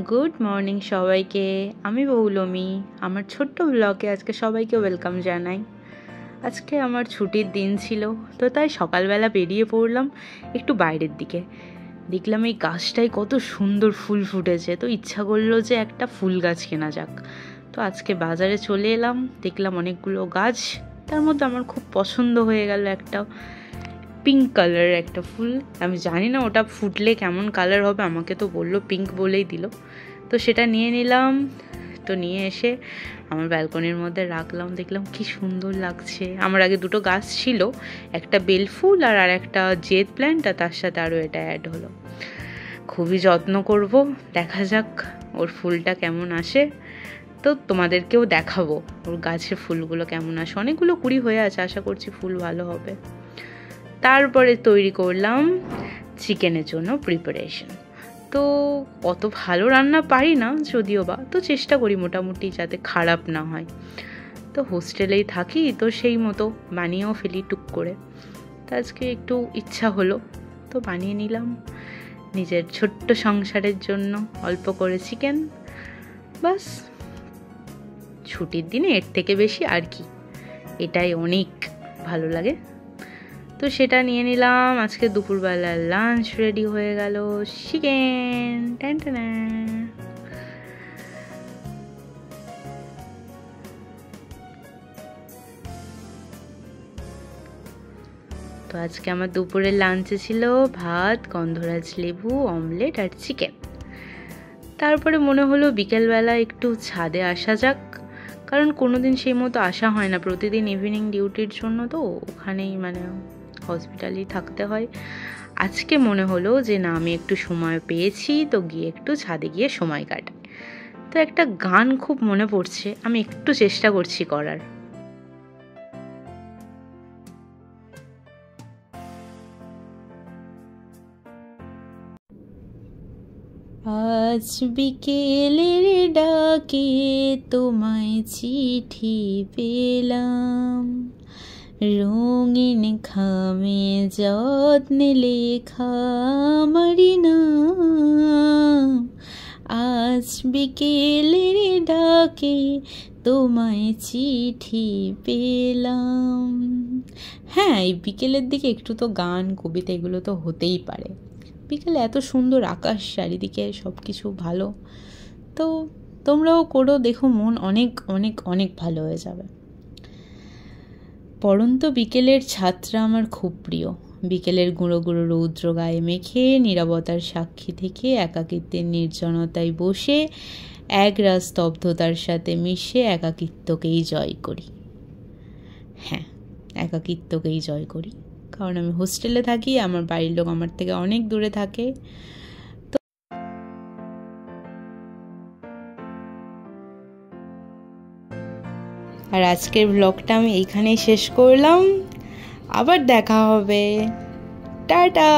Good morning সবাইকে। আমি পৌলমি। আমার ছোট্ট ব্লগে আজকে সবাইকে ওয়েলকাম জানাই। আজকে আমার ছুটির দিন ছিল, তো তাই সকালবেলা বেরিয়ে পড়লাম একটু বাইরের দিকে। দেখলাম এই গাছটায় কত সুন্দর ফুল ফুটেছে, তো ইচ্ছা করলো যে একটা ফুল গাছ কেনা যাক। তো আজকে বাজারে চলে এলাম, দেখলাম অনেকগুলো গাছ, তার মধ্যে আমার খুব পছন্দ হয়ে গেল একটা পিঙ্ক কালারের একটা ফুল। আমি জানি না ওটা ফুটলে কেমন কালার হবে, আমাকে তো বললো পিঙ্ক বলেই দিল। তো সেটা নিয়ে নিলাম। তো নিয়ে এসে আমার ব্যালকনির মধ্যে রাখলাম, দেখলাম কি সুন্দর লাগছে। আমার আগে দুটো গাছ ছিল, একটা বেল ফুল আর একটা জেদ প্ল্যান্ট, আর তার সাথে আরও এটা অ্যাড হলো। খুবই যত্ন করব, দেখা যাক ওর ফুলটা কেমন আসে। তো তোমাদেরকেও দেখাবো ওর গাছের ফুলগুলো কেমন আসে। অনেকগুলো কুড়ি হয়ে আছে, আশা করছি ফুল ভালো হবে। তারপরে তৈরি করলাম চিকেনের জন্য প্রিপারেশন। তো অত ভালো রান্না পারি না যদিও বা, তো চেষ্টা করি মোটামুটি যাতে খারাপ না হয়। তো হোস্টেলেই থাকি, তো সেই মতো বানিয়েও ফেলি টুক করে। তো আজকে একটু ইচ্ছা হলো, তো বানিয়ে নিলাম নিজের ছোট্ট সংসারের জন্য অল্প করে চিকেন। বাস, ছুটির দিনে এর থেকে বেশি আর কি, এটাই অনেক ভালো লাগে। তো সেটা নিয়ে নিলাম। আজকে দুপুরবেলা লাঞ্চ রেডি হয়ে গেল, চিকেন। টানটানা। তো আজকে আমার দুপুরের লাঞ্চে ছিল ভাত, গন্ধরাজ লেবু, অমলেট আর চিকেন। তারপরে মনে হলো বিকেলবেলা একটু ছাদে আসা যাক, কারণ কোনোদিন সেই মতো আসা হয় না, প্রতিদিন ইভিনিং ডিউটির জন্য তো ওখানেই হসপিটালেই থাকতে হয়। আজকে মনে হলো যে না, আমি একটু সময় পেয়েছি, তো গিয়ে একটু ছাদে গিয়ে সময় কাটাই। তো একটা গান খুব মনে পড়ছে, আমি একটু চেষ্টা করছি করার। আজ বিকেলের ডাকে তোমায় চিঠি পেলাম, রঙিন খামে যত্নে লেখা আমারি নাম। আজ বিকেলের ডাকে তোমায় চিঠি পেলাম। হ্যাঁ, এই বিকেলের দিকে একটু তো গান, কবিতা এগুলো তো হতেই পারে। বিকেলে এত সুন্দর আকাশ, চারিদিকে সব কিছু ভালো। তো তোমরাও করো, দেখো মন অনেক অনেক অনেক ভালো হয়ে যাবে। পড়ন্ত বিকেলের ছাদটা আমার খুব প্রিয়। বিকেলের গুঁড়ো গুঁড়ো রৌদ্র গায়ে মেখে নীরবতার সাক্ষী থেকে একাকিত্বের নির্জনতায় বসে একরাশ স্তব্ধতার সাথে মিশে একাকিত্বকেই জয় করি। হ্যাঁ, একাকিত্বকেই জয় করি, কারণ আমি হোস্টেলে থাকি, আমার বাড়ির লোক আমার থেকে অনেক দূরে থাকে। আর আজকের ব্লগটা আমি এইখানেই শেষ করলাম। আবার দেখা হবে, টাটা।